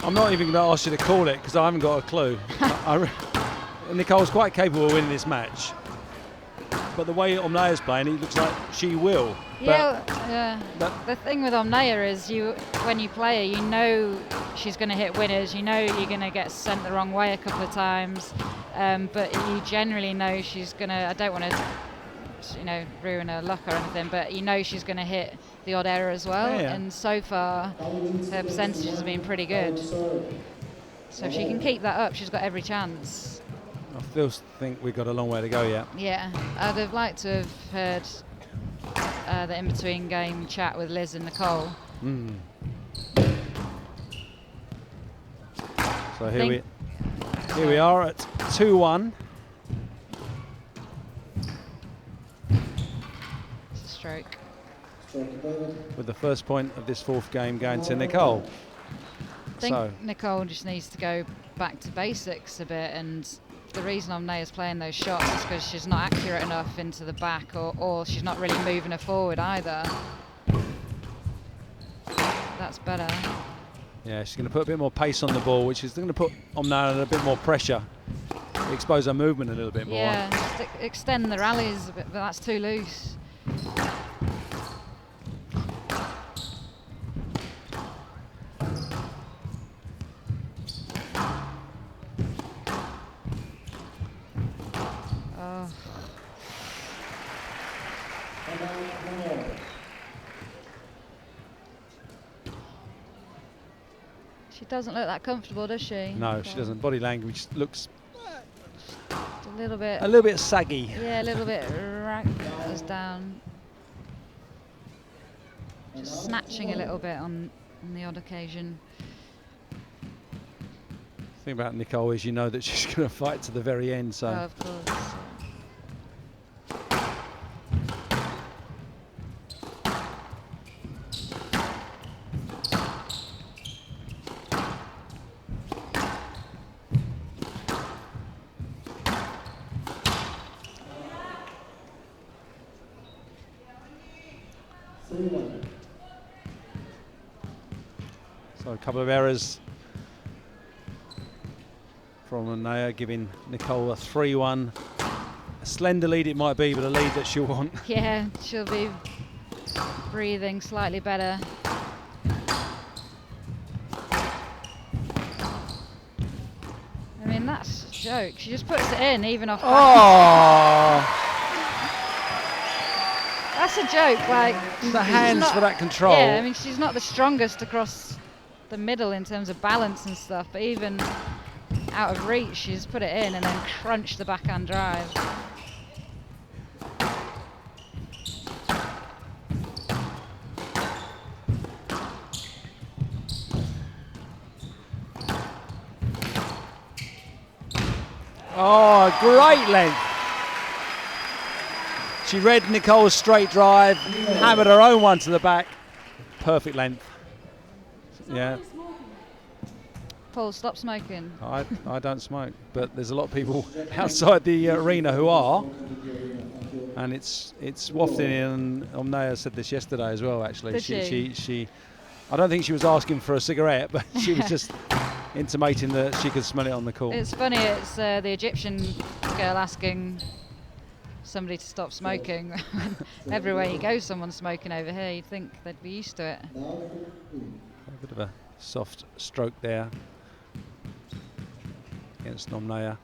I'm not even going to ask you to call it because I haven't got a clue. Nicole's quite capable of winning this match. But the way Omnea's playing, it looks like she will. Yeah, the thing with Omnea is when you play her, you know she's going to hit winners, you know you're going to get sent the wrong way a couple of times, but you generally know she's going to, I don't want to ruin her luck or anything, but you know she's going to hit the odd error as well, and so far her percentages have been pretty good. So if she can keep that up, she's got every chance. I still think we've got a long way to go yet. Yeah, I'd have liked to have heard the in-between game chat with Liz and Nicole. So here we are at 2-1. It's a stroke. With the first point of this fourth game going to Nicole. I think Nicole just needs to go back to basics a bit, and the reason Omnea's playing those shots is because she's not accurate enough into the back, or she's not really moving her forward either. That's better. Yeah, she's going to put a bit more pace on the ball, which is going to put Omnea under a bit more pressure. Expose her movement a little bit more. Yeah, just extend the rallies a bit, but that's too loose. She doesn't look that comfortable, does she? No, she doesn't. Body language looks a little bit saggy. Yeah, a little bit goes down. Just snatching a little bit on the odd occasion. The thing about Nicole is you know that she's going to fight to the very end. So. Oh, of course. So a couple of errors from Omnea, giving Nicole a 3-1. A slender lead it might be, but a lead that she'll want. Yeah, she'll be breathing slightly better. I mean, that's a joke. She just puts it in, even off. Oh! That's a joke. Like the hands for that control. Yeah, I mean, she's not the strongest across the middle in terms of balance and stuff, but even out of reach, she's put it in and then crunched the backhand drive. Oh, great length. She read Nicole's straight drive, hammered her own one to the back. Perfect length. Yeah. Paul, stop smoking. I don't smoke, but there's a lot of people outside the arena who are, and it's wafting in. Omnea said this yesterday as well. Actually, she I don't think she was asking for a cigarette, but she was just intimating that she could smell it on the court. It's funny. It's the Egyptian girl asking somebody to stop smoking. Everywhere you go, someone's smoking over here. You'd think they'd be used to it. A bit of a soft stroke there against Omnea.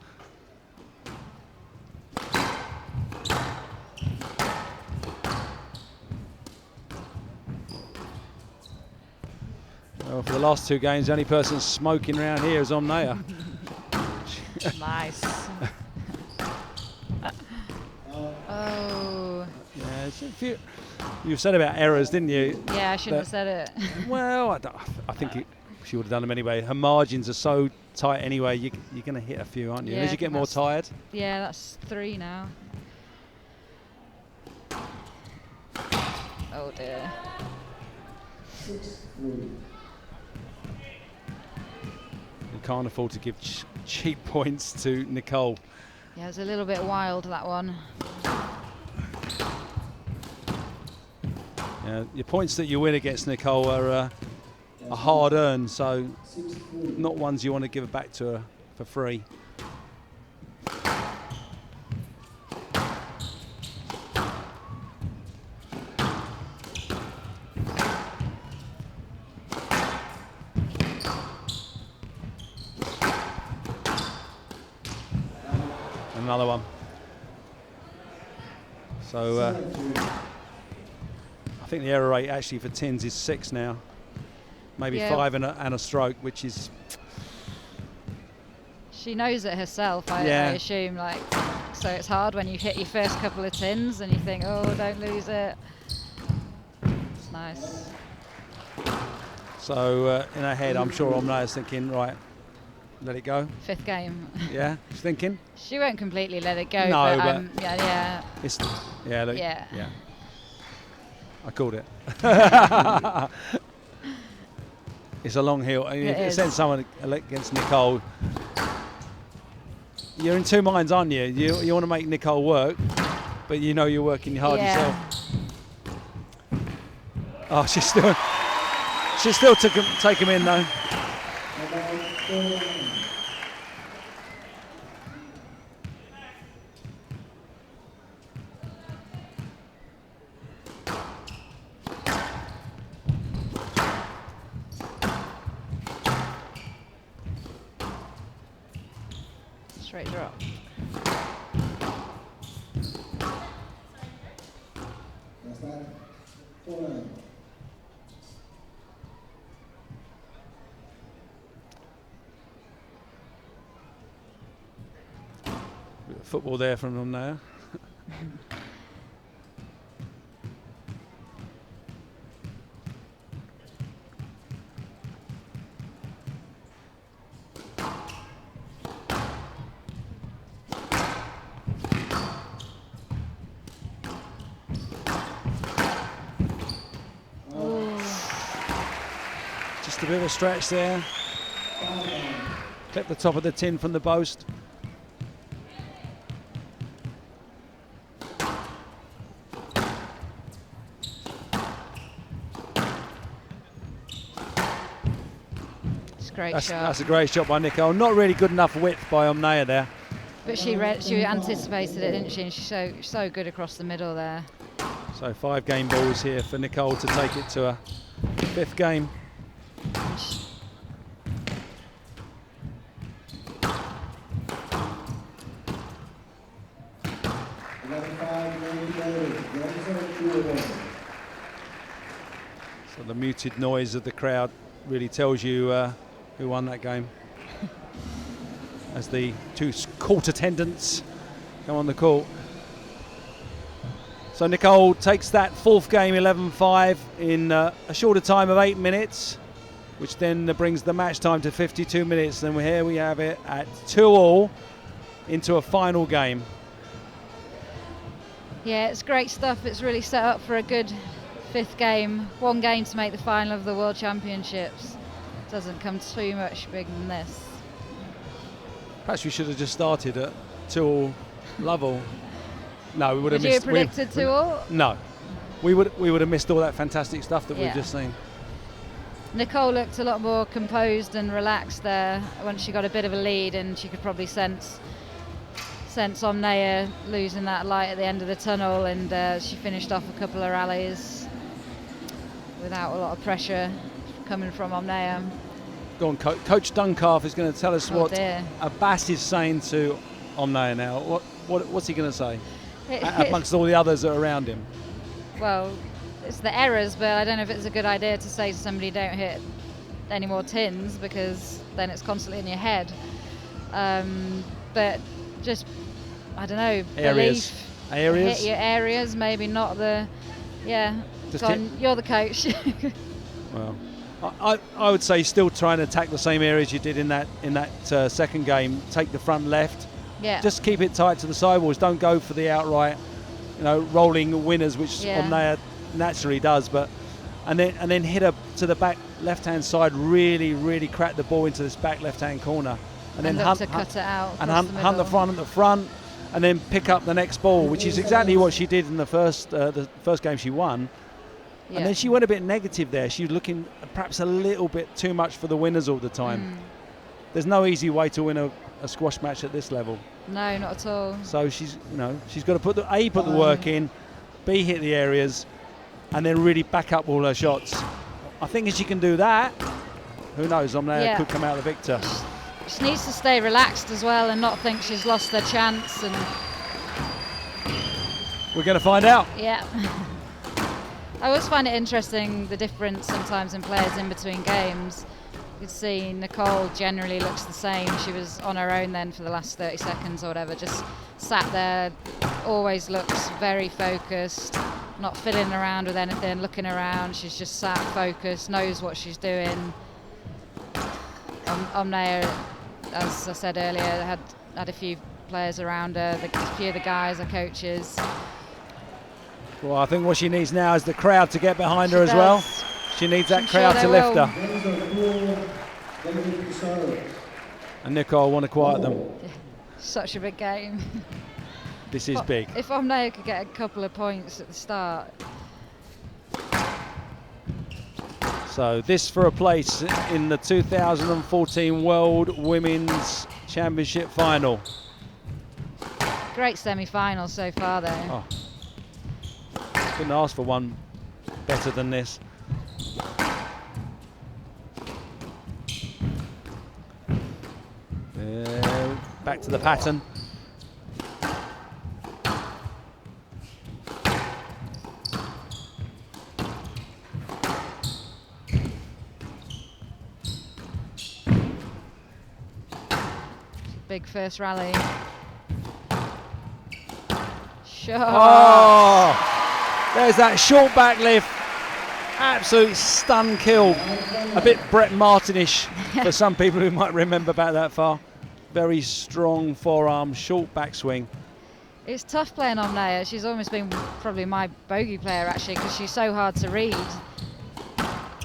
Well, for the last two games, the only person smoking around here is Omnea. Nice. Oh. Yeah, you've said about errors, didn't you? Yeah, I shouldn't have said it. Well, I think she would have done them anyway. Her margins are so tight anyway. You're going to hit a few, aren't you? Yeah, As you get more tired. Yeah, that's 3 now. Oh dear. 6-3. You can't afford to give cheap points to Nicole. Yeah, it was a little bit wild, that one. Your points that you win against Nicole are hard earned, so 6-3. not ones you want to give back to her for free. Another one. So I think the error rate actually for tins is 6 now, maybe 5 and a stroke, which is. She knows it herself, I assume. Like, so it's hard when you hit your first couple of tins and you think, oh, don't lose it. It's nice. So in her head, I'm sure Omnaya's thinking, right, let it go. 5th game. Yeah, she's thinking. She won't completely let it go. No, but yeah. It's look, yeah. I called it. It's a long hill. If you send someone against Nicole, you're in two minds, aren't you? You want to make Nicole work, but you know you're working hard yourself. Oh, she's still take him in though. Straight drop. That's that. 4-9. Football there from them now. Just a bit of a stretch there. Clip the top of the tin from the post. That's a great shot by Nicole. Not really good enough width by Omnaya there. But she anticipated it, didn't she? And she's so good across the middle there. So 5 game balls here for Nicole to take it to a 5th game. So the muted noise of the crowd really tells you who won that game. As the 2 court attendants come on the court. So Nicole takes that 4th game 11-5 in a shorter time of 8 minutes, which then brings the match time to 52 minutes. And here we have it at 2-all into a final game. Yeah, it's great stuff. It's really set up for a good 5th game. 1 game to make the final of the World Championships. Doesn't come too much bigger than this. Perhaps we should have just started at 2-all level. No, we would have missed. Would you have predicted 2-all? No, we would have missed all that fantastic stuff that we've just seen. Nicole looked a lot more composed and relaxed there once she got a bit of a lead, and she could probably sense Omnaya losing that light at the end of the tunnel, and she finished off a couple of rallies without a lot of pressure coming from Omnaya. Go on, Coach Duncalf is going to tell us what Abbas is saying to Omnaya now. What's he going to say amongst all the others that are around him? Well, it's the errors, but I don't know if it's a good idea to say to somebody don't hit any more tins, because then it's constantly in your head. But just, I don't know, areas. Hit your areas, maybe not the, you're the coach. Well, I would say still trying to attack the same areas you did in that 2nd game. Take the front left. Yeah. Just keep it tight to the sidewalls. Don't go for the outright, rolling winners, which Omnaya naturally does. And then hit her to the back left-hand side. Really crack the ball into this back left-hand corner, and then cut it out. And hunt the front, and then pick up the next ball, which is exactly what she did in the first game she won. And then she went a bit negative there. She was looking perhaps a little bit too much for the winners all the time. There's no easy way to win a squash match at this level. No, not at all. So she's got to put the work in, B, hit the areas, and then really back up all her shots. I think if she can do that, who knows, Omnaya could come out the victor. She needs to stay relaxed as well and not think she's lost her chance. And we're going to find out. Yeah. I always find it interesting, the difference sometimes in players in between games. You can see Nicole generally looks the same. She was on her own then for the last 30 seconds or whatever, just sat there, always looks very focused, not fiddling around with anything, looking around. She's just sat focused, knows what she's doing. Omnaya, as I said earlier, had a few players around her, a few of the guys, her coaches. Well, I think what she needs now is the crowd to get behind her as well. She needs that crowd to lift her. And Nicole want to quiet them. Yeah, such a big game. This is big. If Omnaya could get a couple of points at the start. So this for a place in the 2014 World Women's Championship final. Great semi-final so far though. Oh. Couldn't ask for one better than this. Back to the pattern. Big first rally. Sure. Oh, there's that short back lift. Absolute stun kill. A bit Brett Martinish for some people who might remember back that far. Very strong forearm, short backswing. It's tough playing Omnaya. She's almost been probably my bogey player actually because she's so hard to read. I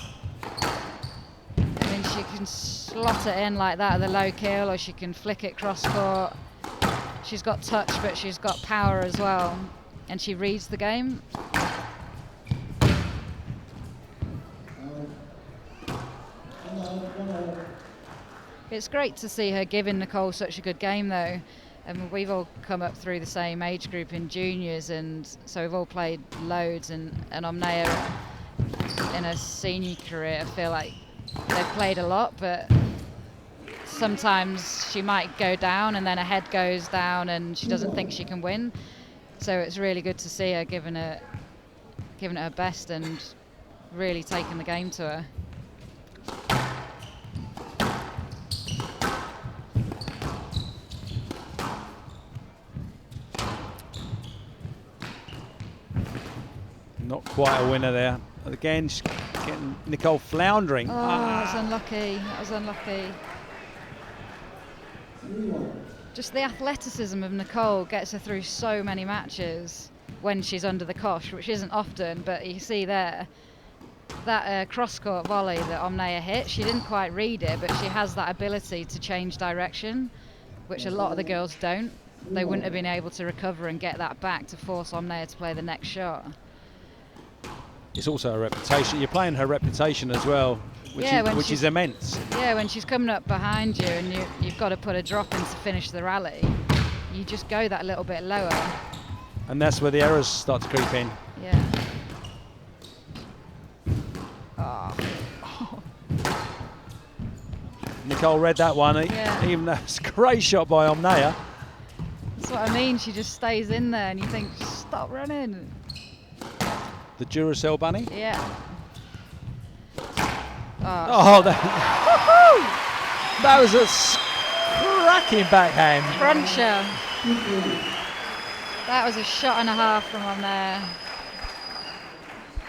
mean, she can slot it in like that at the low kill, or she can flick it cross court. She's got touch, but she's got power as well, and she reads the game. It's great to see her giving Nicole such a good game though. We've all come up through the same age group in juniors, and so we've all played loads, and Omnaya in her senior career, I feel like they've played a lot, but sometimes she might go down and then her head goes down and she doesn't think she can win. So it's really good to see her giving it her best and really taking the game to her. Not quite a winner there. Again, she's getting Nicole floundering. Oh, that was unlucky. That was unlucky. Just the athleticism of Nicole gets her through so many matches when she's under the cosh, which isn't often, but you see there, that cross-court volley that Omnaya hit, she didn't quite read it, but she has that ability to change direction, which a lot of the girls don't. They wouldn't have been able to recover and get that back to force Omnaya to play the next shot. It's also her reputation. You're playing her reputation as well, which is immense. Yeah, when she's coming up behind you and you've got to put a drop in to finish the rally, you just go that little bit lower. And that's where the errors start to creep in. Yeah. Oh. Nicole read that one, even though it's a great shot by Omnaya. That's what I mean, she just stays in there and you think, stop running. The Duracell bunny? Yeah. Oh, that was a cracking backhand. Cruncher. That was a shot and a half from on there.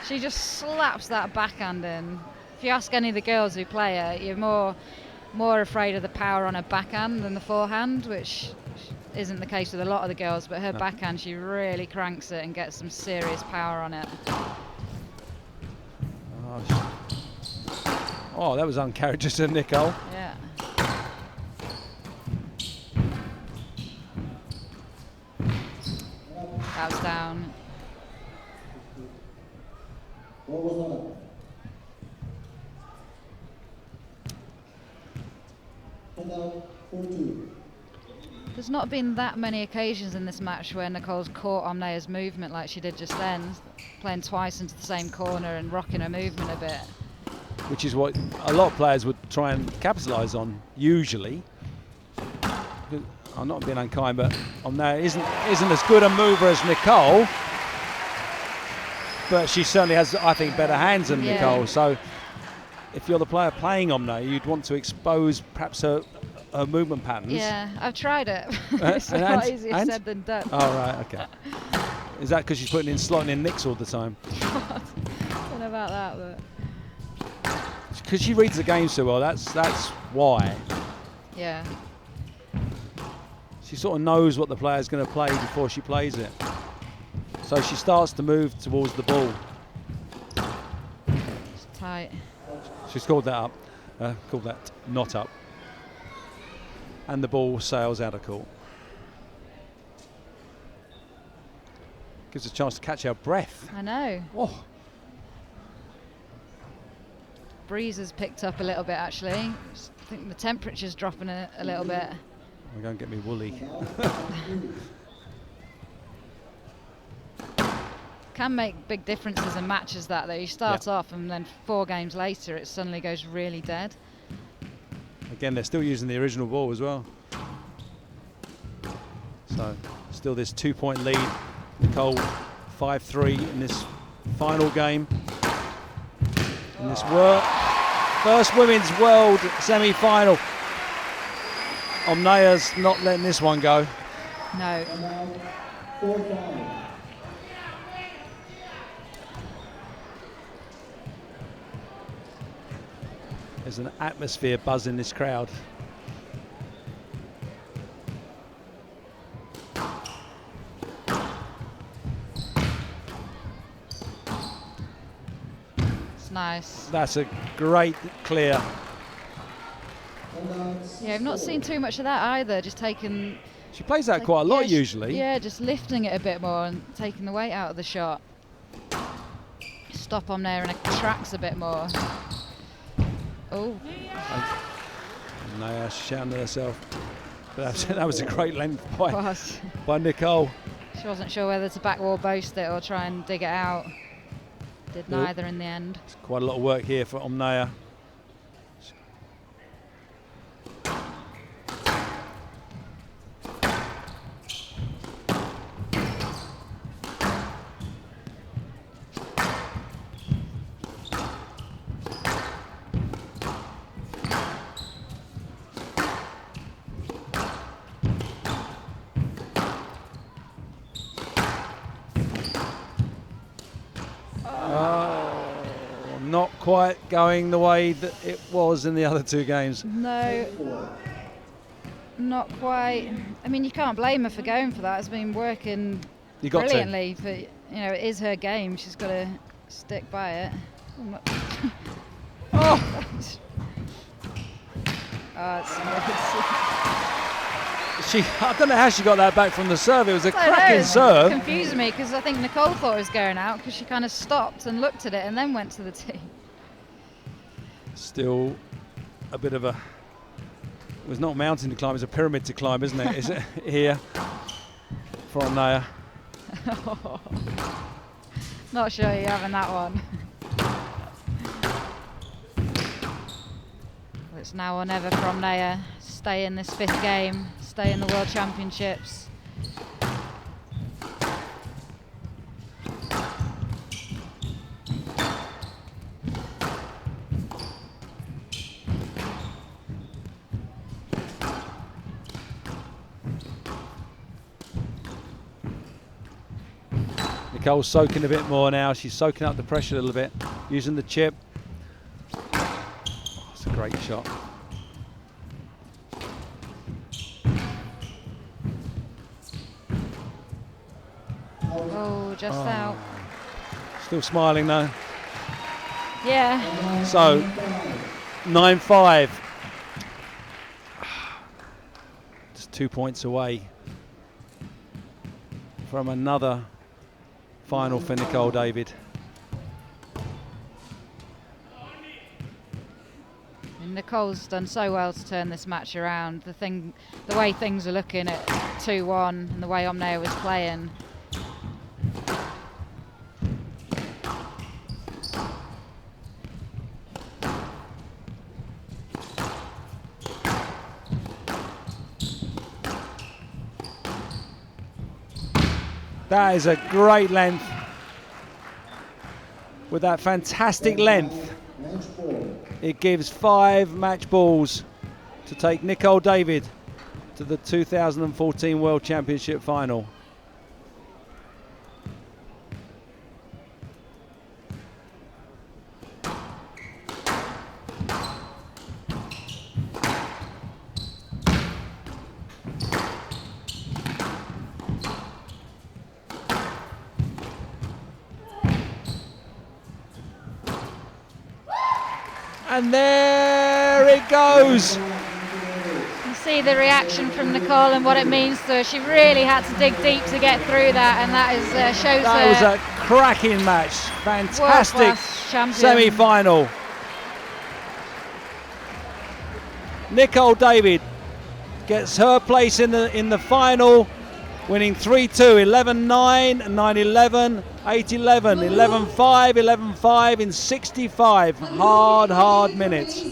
She just slaps that backhand in. If you ask any of the girls who play her, you're more afraid of the power on her backhand than the forehand, which isn't the case with a lot of the girls, but her backhand, she really cranks it and gets some serious power on it. Oh, that was uncharacteristic, Nicole. Yeah. That was down. Ball was not up. And now 4-2. There's not been that many occasions in this match where Nicole's caught Omnea's movement like she did just then, playing twice into the same corner and rocking her movement a bit. Which is what a lot of players would try and capitalise on, usually. I'm not being unkind, but Omnea isn't as good a mover as Nicole, but she certainly has, I think, better hands than Nicole. So if you're the player playing Omnea, you'd want to expose perhaps her movement patterns. Yeah, I've tried it. It's a lot easier said than done. Oh, right, okay. Is that because she's slotting in nicks all the time? I don't know about that, but... Because she reads the game so well, that's why. Yeah. She sort of knows what the player's going to play before she plays it. So she starts to move towards the ball. It's tight. She's called that up. Called that not up. And the ball sails out of court. Gives us a chance to catch our breath. I know. Oh. Breeze has picked up a little bit, actually. I think the temperature's dropping a little bit. I'm going to get me woolly. Can make big differences in matches, that though. You start off and then 4 games later it suddenly goes really dead. Again, they're still using the original ball as well. So still this 2-point lead. Nicole 5-3 in this final game. In this first women's world semi-final. Omnea's not letting this one go. No. There's an atmosphere buzz in this crowd. It's nice. That's a great clear. Yeah, I've not seen too much of that either. Just taking. She plays that quite a lot usually. Yeah, just lifting it a bit more and taking the weight out of the shot. Stop on there and it tracks a bit more. Oh. No, she's shouting at herself. But that was a great length by Nicole. She wasn't sure whether to backwall boast it or try and dig it out. Did neither in the end. It's quite a lot of work here for Omnea. Not quite going the way that it was in the other 2 games. No, not quite. I mean, you can't blame her for going for that. It's been working brilliantly. But it is her game. She's got to stick by it. Oh, I don't know how she got that back from the serve. It was a cracking serve. It confused me because I think Nicole thought it was going out because she kind of stopped and looked at it and then went to the tee. Still a bit of a... It was not a mountain to climb, it's a pyramid to climb, isn't it? Is it here for Omnea? Not sure you're having that one. It's now or never for Omnea. Stay in this 5th game, stay in the World Championships. Nicole's soaking a bit more now. She's soaking up the pressure a little bit, using the chip. Oh, it's a great shot. Oh, just out. Still smiling though. Yeah. So, 9-5. Just 2 points away from another final for Nicole David. Nicole's done so well to turn this match around. The way things are looking at 2-1 and the way Omnea was playing. That is a great length. With that fantastic length, it gives 5 match balls to take Nicole David to the 2014 World Championship final. And there it goes. You see the reaction from Nicole and what it means to her. She really had to dig deep to get through that, and that is shows that her was a cracking match. Fantastic semi-final. Nicole David gets her place in the final, winning 3-2, 11-9, 9-11, 8-11, 11-5, 11-5 in 65 hard minutes.